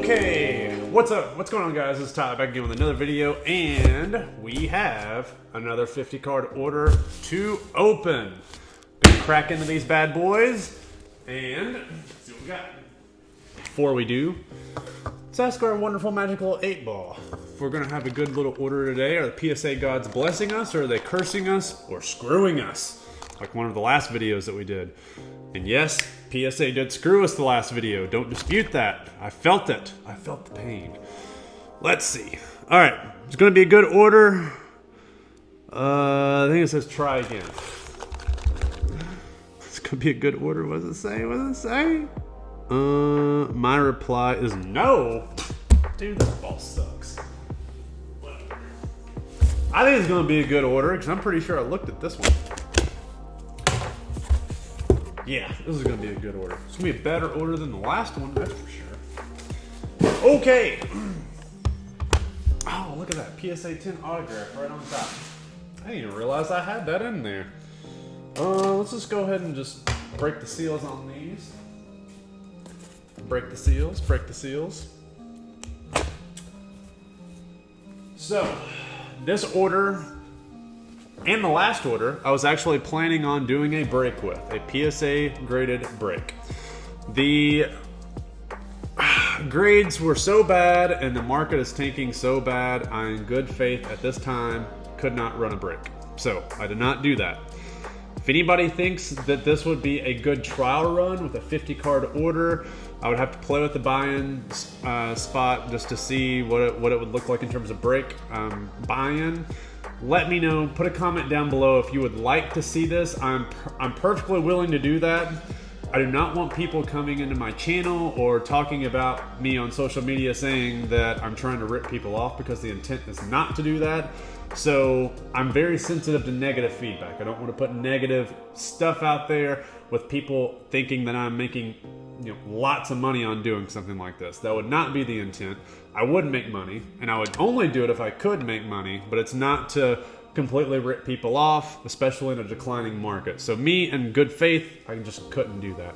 Okay, what's up? What's going on, guys? It's Todd back again with another video, and we have another 50 card order to open. Gonna crack into these bad boys and see what we got. Before we do, let's ask our wonderful magical 8-ball if we're gonna have a good little order today. Are the PSA gods blessing us, or are they cursing us, or screwing us? Like one of the last videos that we did. And yes, PSA did screw us the last video. Don't dispute that. I felt it. I felt the pain. Let's see. All right, it's going to be a good order. I think it says try again. It's going to be a good order. What does it say? What does it say? My reply is no. Dude, this ball sucks. Whatever. I think it's going to be a good order because I'm pretty sure I looked at this one. Yeah, this is going to be a good order. It's going to be a better order than the last one, that's for sure. Okay. Oh, look at that. PSA 10 autograph right on top. I didn't even realize I had that in there. Let's just go ahead and just break the seals on these. Break the seals, break the seals. So, this order and the last order, I was actually planning on doing a break with, a PSA graded break. The grades were so bad and the market is tanking so bad, I in good faith at this time could not run a break. So I did not do that. If anybody thinks that this would be a good trial run with a 50 card order, I would have to play with the buy-in spot just to see what it would look like in terms of break buy-in. Let me know, put a comment down below if you would like to see this. I'm perfectly willing to do that. I do not want people coming into my channel or talking about me on social media saying that I'm trying to rip people off, because the intent is not to do that. So I'm very sensitive to negative feedback. I don't want to put negative stuff out there with people thinking that I'm making lots of money on doing something like this. That would not be the intent. I would make money, and I would only do it if I could make money, but it's not to completely rip people off, especially in a declining market. So me, in good faith, I just couldn't do that.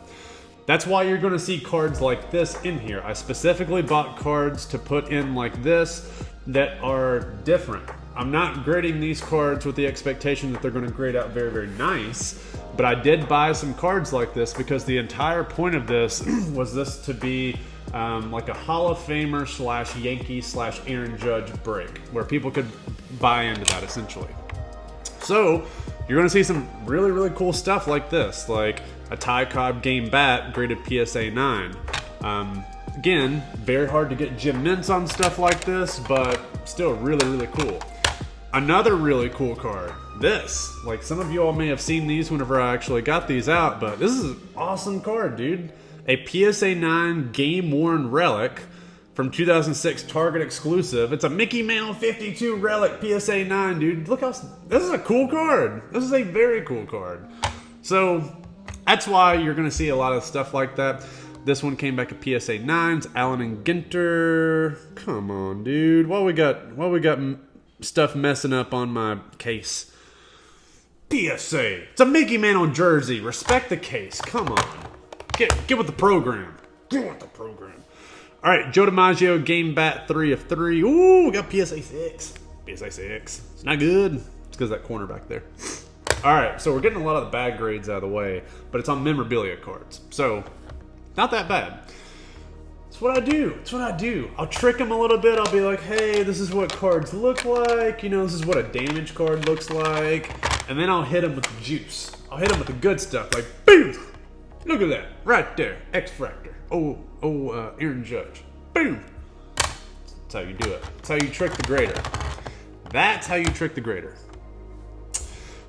That's why you're going to see cards like this in here. I specifically bought cards to put in like this that are different. I'm not grading these cards with the expectation that they're going to grade out very, very nice, but I did buy some cards like this because the entire point of this was this to be like a Hall of Famer slash Yankee slash Aaron Judge break, where people could buy into that essentially. So you're going to see some really, really cool stuff like this, like a Ty Cobb game bat graded PSA 9. Again, very hard to get gem mints on stuff like this, but still really, really cool. Another really cool card, this. Like, some of you all may have seen these whenever I actually got these out, but this is an awesome card, dude. A PSA 9 game worn relic from 2006 Target exclusive. It's a Mickey Mantle 52 relic PSA 9, dude. Look how, this is a cool card. This is a very cool card. So that's why you're going to see a lot of stuff like that. This one came back at PSA 9s, Allen and Ginter. Come on, dude. What we got stuff messing up on my case? PSA. It's a Mickey Mantle jersey. Respect the case. Come on. Get with the program. Get with the program. All right, Joe DiMaggio game bat 3 of 3. Ooh, we got PSA 6. PSA 6. It's not good. It's because of that corner back there. All right, so we're getting a lot of the bad grades out of the way, but it's on memorabilia cards. So, not that bad. It's what I do. It's what I do. I'll trick them a little bit. I'll be like, hey, this is what cards look like. This is what a damage card looks like. And then I'll hit them with the juice. I'll hit them with the good stuff. Like, boom! Look at that. Right there. X-Fractor. Aaron Judge. Boom! That's how you do it. That's how you trick the grader. That's how you trick the grader.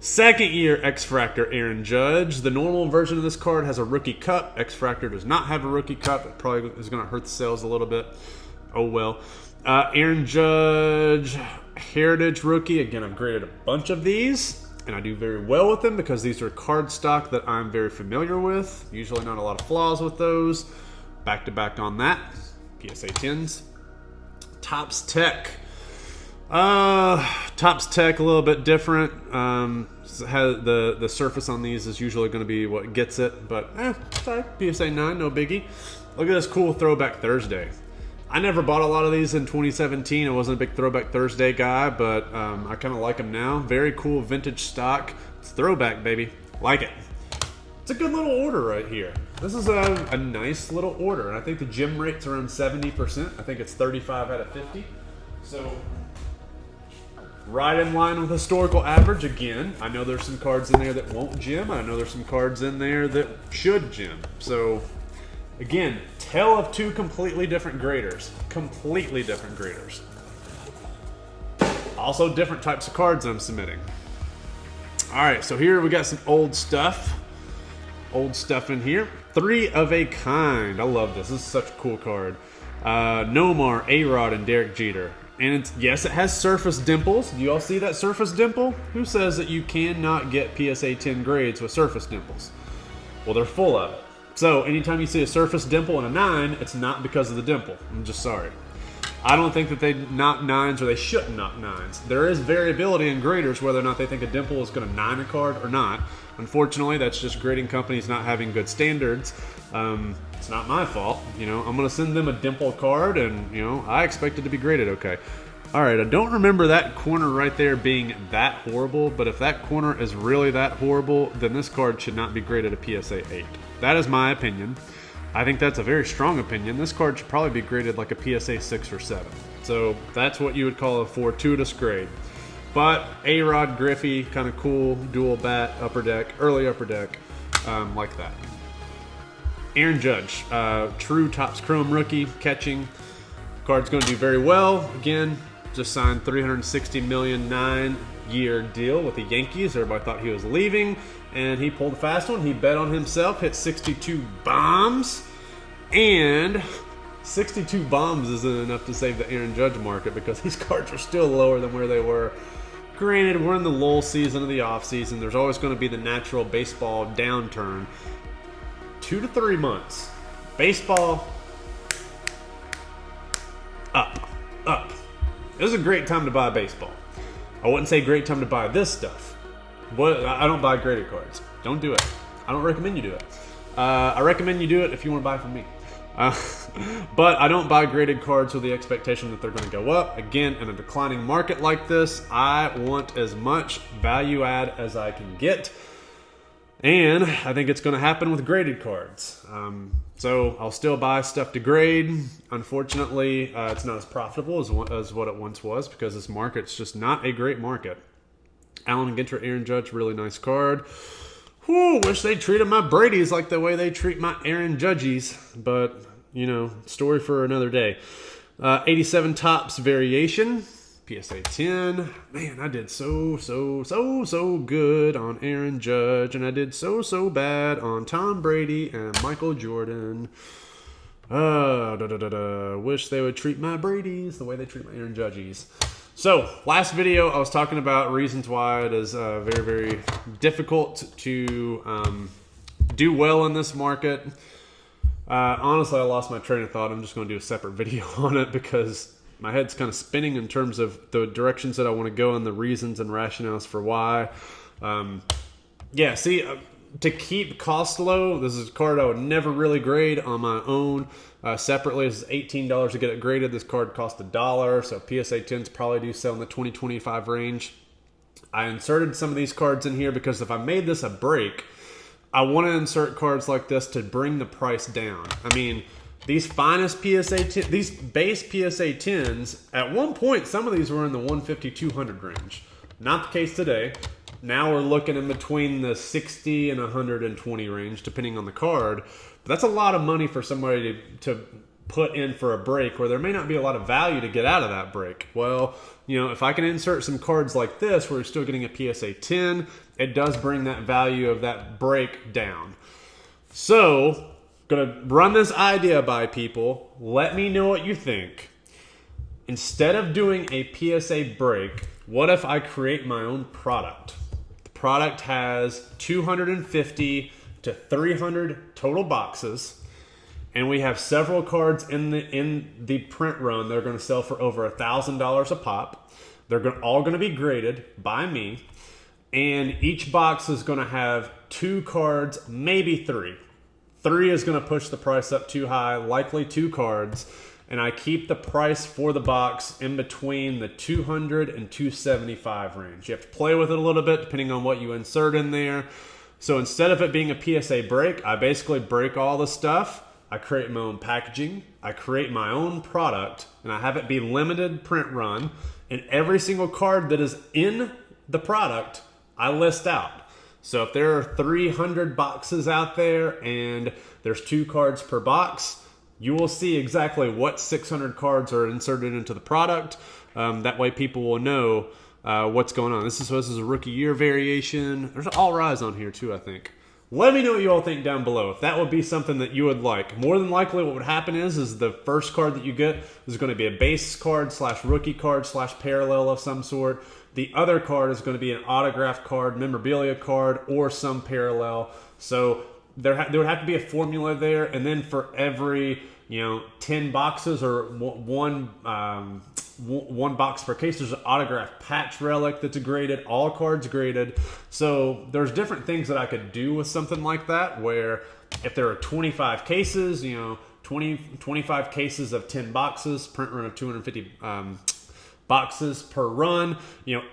Second year X-Fractor Aaron Judge. The normal version of this card has a rookie cup. X-Fractor does not have a rookie cup. It probably is going to hurt the sales a little bit. Oh well. Aaron Judge Heritage Rookie. Again, I've graded a bunch of these, and I do very well with them because these are card stock that I'm very familiar with. Usually not a lot of flaws with those. Back to back on that. PSA 10s. Topps Tech. Topps Tech a little bit different. The surface on these is usually going to be what gets it, but sorry, PSA 9, no biggie. Look at this cool Throwback Thursday. I never bought a lot of these in 2017. I wasn't a big Throwback Thursday guy, but I kind of like them now. Very cool vintage stock. It's throwback, baby. Like it. It's a good little order right here. This is a nice little order, and I think the gem rate's around 70%. I think it's 35 out of 50. So, right in line with historical average. Again, I know there's some cards in there that won't gem. I know there's some cards in there that should gem. So, again, tale of two completely different graders. Completely different graders. Also, different types of cards I'm submitting. Alright, so here we got some old stuff. Old stuff in here. 3 of a kind. I love this. This is such a cool card. Nomar, A-Rod, and Derek Jeter. And yes, it has surface dimples. Do you all see that surface dimple? Who says that you cannot get PSA 10 grades with surface dimples? Well, they're full of it. So anytime you see a surface dimple in a 9, it's not because of the dimple. I'm just sorry. I don't think that they knock 9s, or they shouldn't knock 9s. There is variability in graders whether or not they think a dimple is going to 9 a card or not. Unfortunately, that's just grading companies not having good standards. It's not my fault. You know, I'm going to send them a dimple card, and you know, I expect it to be graded okay. All right, I don't remember that corner right there being that horrible, but if that corner is really that horrible, then this card should not be graded a PSA 8. That is my opinion. I think that's a very strong opinion. This card should probably be graded like a PSA 6 or 7. So that's what you would call a fortuitous grade. But A-Rod, Griffey, kind of cool, dual bat, upper deck, early upper deck, like that. Aaron Judge, true Topps Chrome rookie, catching. Card's going to do very well. Again, just signed $360 million 9-year deal with the Yankees. Everybody thought he was leaving, and he pulled a fast one. He bet on himself, hit 62 bombs, and 62 bombs isn't enough to save the Aaron Judge market because these cards are still lower than where they were. Granted, we're in the lull season of the offseason. There's always going to be the natural baseball downturn. 2 to 3 months. Baseball, up. This is a great time to buy baseball. I wouldn't say great time to buy this stuff. I don't buy graded cards. Don't do it. I don't recommend you do it. I recommend you do it if you want to buy from me. But I don't buy graded cards with the expectation that they're going to go up. Again, in a declining market like this, I want as much value add as I can get. And I think it's going to happen with graded cards. So I'll still buy stuff to grade. Unfortunately, it's not as profitable as what it once was because this market's just not a great market. Allen Ginter, Aaron Judge, really nice card. Whew, wish they treated my Brady's like the way they treat my Aaron Judges. But, you know, story for another day. 87 Topps variation. PSA 10. Man, I did so good on Aaron Judge, and I did so bad on Tom Brady and Michael Jordan. Wish they would treat my Brady's the way they treat my Aaron Judges. So, last video, I was talking about reasons why it is very, very difficult to do well in this market. Honestly, I lost my train of thought. I'm just going to do a separate video on it because my head's kind of spinning in terms of the directions that I want to go and the reasons and rationales for why. Yeah, see, to keep cost low, this is a card I would never really grade on my own. Separately, this is $18 to get it graded. This card cost $1, so PSA 10s probably do sell in the $20-25 range. I inserted some of these cards in here because if I made this a break, I want to insert cards like this to bring the price down. I mean, these finest PSA 10, these base PSA 10s, at one point, some of these were in the $150-200 range. Not the case today. Now we're looking in between the $60 and $120 range, depending on the card. But that's a lot of money for somebody to put in for a break where there may not be a lot of value to get out of that break. Well, you know, if I can insert some cards like this where you're still getting a PSA 10, it does bring that value of that break down. So, gonna run this idea by people. Let me know what you think. Instead of doing a PSA break, what if I create my own product? The product has 250 to 300 total boxes, and we have several cards in the print run that are going to sell for over $1,000 a pop. They're all going to be graded by me, and each box is going to have 2 cards, maybe 3. 3 is going to push the price up too high, likely 2 cards. and I keep the price for the box in between the 200 and 275 range. You have to play with it a little bit depending on what you insert in there. So instead of it being a PSA break, I basically break all the stuff. I create my own packaging, I create my own product, and I have it be limited print run. And every single card that is in the product, I list out. So if there are 300 boxes out there and there's 2 cards per box, you will see exactly what 600 cards are inserted into the product. That way people will know what's going on. This is a rookie year variation. There's All Rise on here too, I think. Let me know what you all think down below. If that would be something that you would like. More than likely what would happen is the first card that you get is going to be a base card / rookie card / parallel of some sort. The other card is going to be an autograph card, memorabilia card, or some parallel. So there would have to be a formula there. And then for every 10 boxes or one box per case, there's an autograph patch relic that's graded, all cards graded. So there's different things that I could do with something like that, where if there are 25 cases, 25 cases of 10 boxes, print run of 250 boxes per run,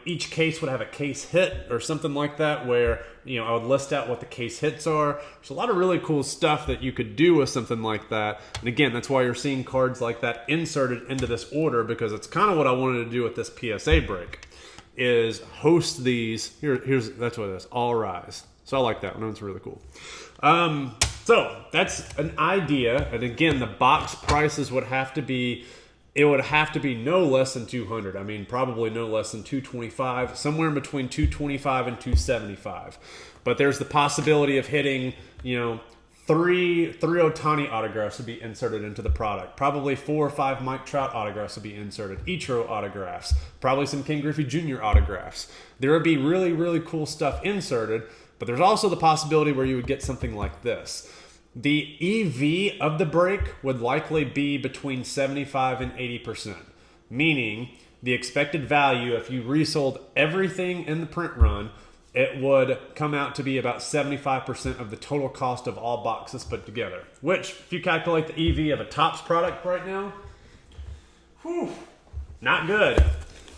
each case would have a case hit or something like that, where I would list out what the case hits are. There's a lot of really cool stuff that you could do with something like that. And again, that's why you're seeing cards like that inserted into this order, because it's kind of what I wanted to do with this PSA break, is host these. That's what it is, All Rise. So I like that one. It's really cool. So that's an idea. And again, the box prices would have to be, it would have to be no less than 200. I mean, probably no less than 225, somewhere in between 225 and 275. But there's the possibility of hitting, three Ohtani autographs would be inserted into the product. Probably 4 or 5 Mike Trout autographs would be inserted. Ichiro autographs. Probably some Ken Griffey Jr. autographs. There would be really, really cool stuff inserted. But there's also the possibility where you would get something like this. The EV of the break would likely be between 75 and 80%, meaning the expected value, if you resold everything in the print run, it would come out to be about 75% of the total cost of all boxes put together. Which, if you calculate the EV of a Topps product right now, not good.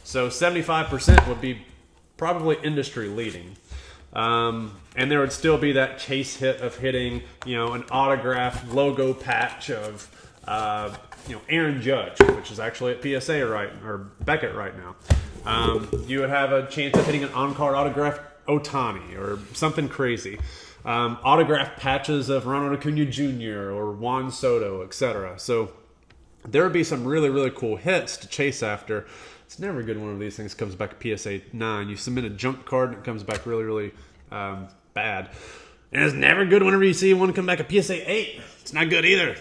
So 75% would be probably industry leading. And there would still be that chase hit of hitting, an autograph logo patch of, Aaron Judge, which is actually at PSA or Beckett right now. You would have a chance of hitting an on-card autograph Ohtani or something crazy. Autograph patches of Ronald Acuna Jr. or Juan Soto, etc. So there would be some really, really cool hits to chase after. It's never good when one of these things comes back to PSA 9. You submit a junk card and it comes back really, really bad. And it's never good whenever you see one come back at PSA 8. It's not good either.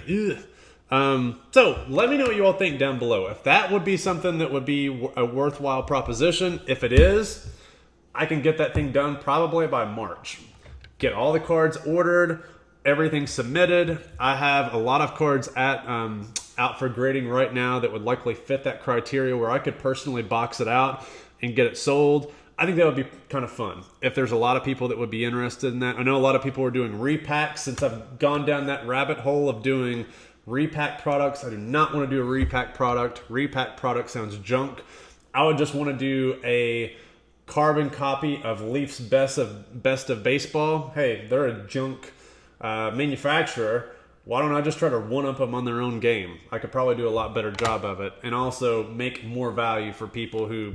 So let me know what you all think down below. If that would be something that would be a worthwhile proposition. If it is, I can get that thing done probably by March. Get all the cards ordered, everything submitted. I have a lot of cards out for grading right now that would likely fit that criteria, where I could personally box it out and get it sold. I think that would be kind of fun if there's a lot of people that would be interested in that. I know a lot of people are doing repacks. Since I've gone down that rabbit hole of doing repack products, I do not want to do a repack product. Repack product sounds junk. I would just want to do a carbon copy of Leafs best of baseball. Hey, they're a junk manufacturer. Why don't I just try to one-up them on their own game? I could probably do a lot better job of it, and also make more value for people who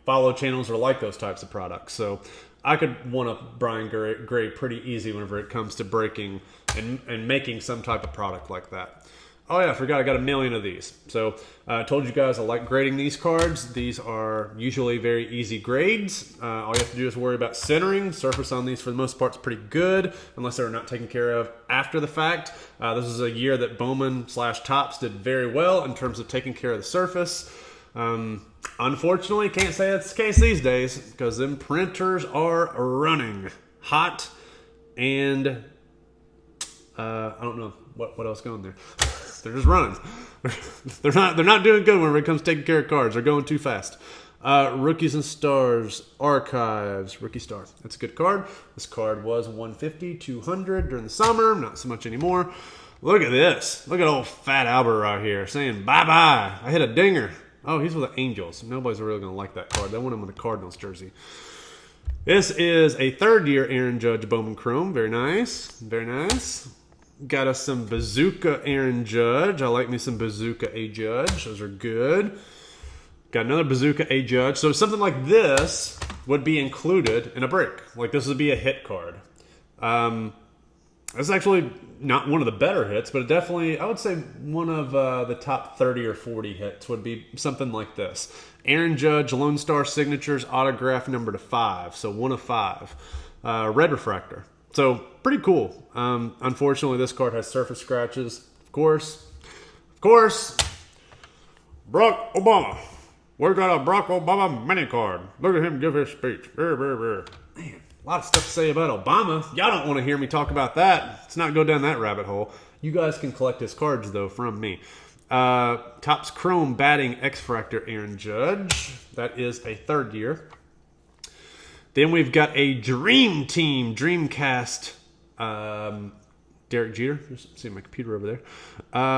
follow channels or like those types of products. So I could one-up Brian Gray pretty easy whenever it comes to breaking and making some type of product like that. Oh yeah, I forgot I got 1 million of these. So I told you guys I like grading these cards. These are usually very easy grades. All you have to do is worry about centering. Surface on these for the most part is pretty good, unless they're not taken care of after the fact. This is a year that Bowman / Topps did very well in terms of taking care of the surface. Unfortunately, can't say that's the case these days, because them printers are running hot, and I don't know what else going there. They're just running. They're not doing good when it comes to taking care of cards. They're going too fast. Rookies and Stars Archives. Rookie Star. That's a good card. This card was $150, $200 during the summer. Not so much anymore. Look at this. Look at old Fat Albert right here saying bye-bye. I hit a dinger. Oh, he's with the Angels. Nobody's really going to like that card. They want him with the Cardinals jersey. This is a third-year Aaron Judge Bowman Chrome. Very nice. Very nice. Got us some Bazooka Aaron Judge. I like me some Bazooka A Judge. Those are good. Got another Bazooka A Judge. So something like this would be included in a break. Like this would be a hit card. That's actually not one of the better hits, but definitely, I would say one of the top 30 or 40 hits would be something like this. Aaron Judge, Lone Star Signatures, autograph number /5. So 1 of 5. Red refractor. So pretty cool. Unfortunately, this card has surface scratches. Of course. Barack Obama. We got a Barack Obama mini card. Look at him give his speech. Man, a lot of stuff to say about Obama. Y'all don't want to hear me talk about that. Let's not go down that rabbit hole. You guys can collect his cards, though, from me. Topps Chrome Batting X-Fractor Aaron Judge. That is a third year. Then we've got a Dream Team Dreamcast Derek Jeter. Just see my computer over there.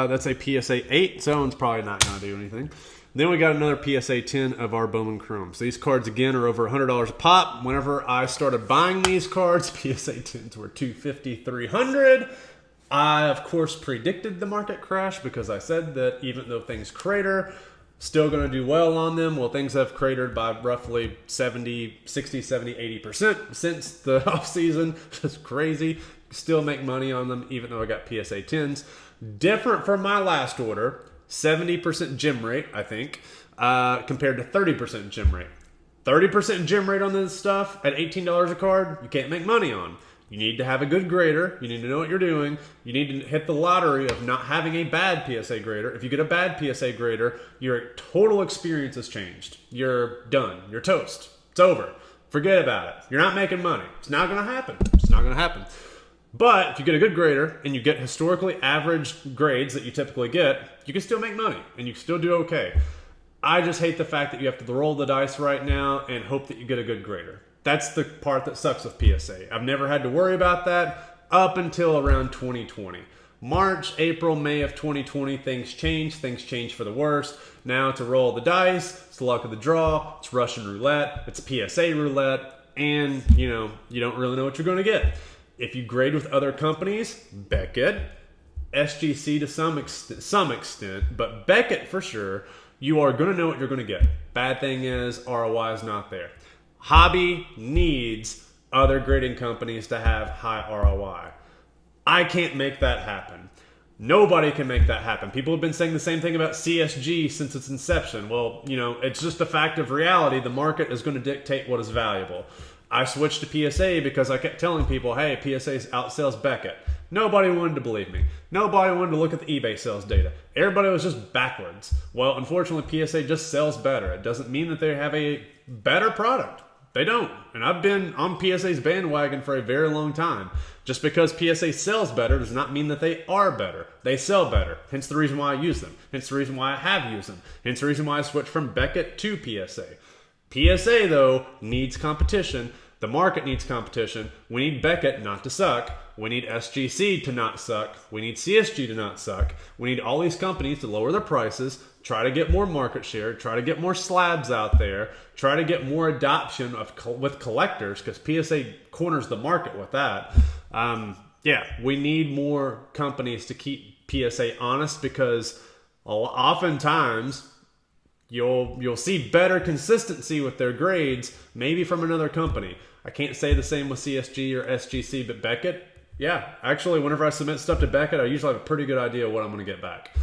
That's a PSA 8. So that one's probably not going to do anything. Then we got another PSA 10 of our Bowman Chrome. So these cards, again, are over $100 a pop. Whenever I started buying these cards, PSA 10s were $250, $300. I, of course, predicted the market crash because I said that even though things crater, still going to do well on them. Well, things have cratered by roughly 60, 70, 80% since the offseason. Just crazy. Still make money on them even though I got PSA 10s. Different from my last order. 70% gem rate, I think, compared to 30% gem rate. 30% gem rate on this stuff at $18 a card, you can't make money on. You need to have a good grader. You need to know what you're doing. You need to hit the lottery of not having a bad PSA grader. If you get a bad PSA grader, your total experience has changed. You're done. You're toast. It's over. Forget about it. You're not making money. It's not going to happen. It's not going to happen. But if you get a good grader and you get historically average grades that you typically get, you can still make money and you can still do okay. I just hate the fact that you have to roll the dice right now and hope that you get a good grader. That's the part that sucks with PSA. I've never had to worry about that up until around 2020. March, April, May of 2020, things change. Things change for the worst. Now to roll the dice, it's the luck of the draw, it's Russian roulette, it's PSA roulette, and you don't really know what you're going to get. If you grade with other companies, Beckett, SGC to some extent, but Beckett for sure, you are going to know what you're going to get. Bad thing is ROI is not there. Hobby needs other grading companies to have high ROI. I can't make that happen. Nobody can make that happen. People have been saying the same thing about CSG since its inception. Well, it's just a fact of reality. The market is going to dictate what is valuable. I switched to PSA because I kept telling people, hey, PSA outsells Beckett. Nobody wanted to believe me. Nobody wanted to look at the eBay sales data. Everybody was just backwards. Well, unfortunately, PSA just sells better. It doesn't mean that they have a better product. They don't. And I've been on PSA's bandwagon for a very long time. Just because PSA sells better does not mean that they are better. They sell better. Hence the reason why I use them. Hence the reason why I have used them. Hence the reason why I switched from Beckett to PSA. PSA, though, needs competition. The market needs competition. We need Beckett not to suck. We need SGC to not suck. We need CSG to not suck. We need all these companies to lower their prices, try to get more market share, try to get more slabs out there, try to get more adoption with collectors, because PSA corners the market with that. We need more companies to keep PSA honest, because oftentimes you'll see better consistency with their grades, maybe from another company. I can't say the same with CSG or SGC, but Beckett, actually, whenever I submit stuff to Beckett, I usually have a pretty good idea what I'm going to get back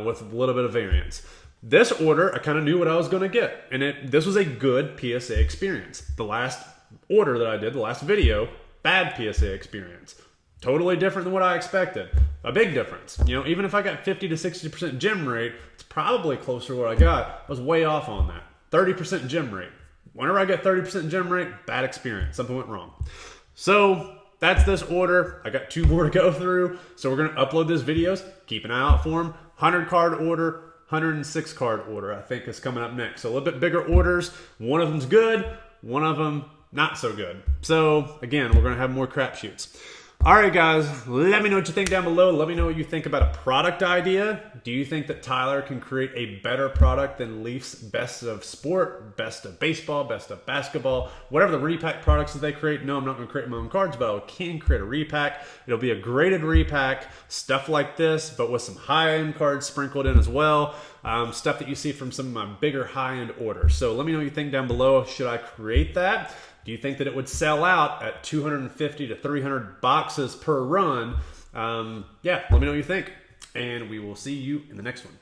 with a little bit of variance. This order, I kind of knew what I was going to get, and this was a good PSA experience. The last order that I did, the last video, bad PSA experience. Totally different than what I expected. A big difference. Even if I got 50 to 60% gem rate, it's probably closer to what I got. I was way off on that. 30% gem rate. Whenever I get 30% gem rate, bad experience. Something went wrong. So that's this order. I got 2 more to go through. So we're going to upload these videos. Keep an eye out for them. 100 card order, 106 card order, I think, is coming up next. So a little bit bigger orders. One of them's good. One of them not so good. So again, we're going to have more crapshoots. All right, guys, let me know what you think down below. Let me know what you think about a product idea. Do you think that Tyler can create a better product than Leafs Best of Sport, Best of Baseball, Best of Basketball, whatever the repack products that they create? No, I'm not going to create my own cards, but I can create a repack. It'll be a graded repack, stuff like this, but with some high-end cards sprinkled in as well. Stuff that you see from some of my bigger high-end orders. So let me know what you think down below. Should I create that? Do you think that it would sell out at 250 to 300 boxes per run? Yeah, let me know what you think. And we will see you in the next one.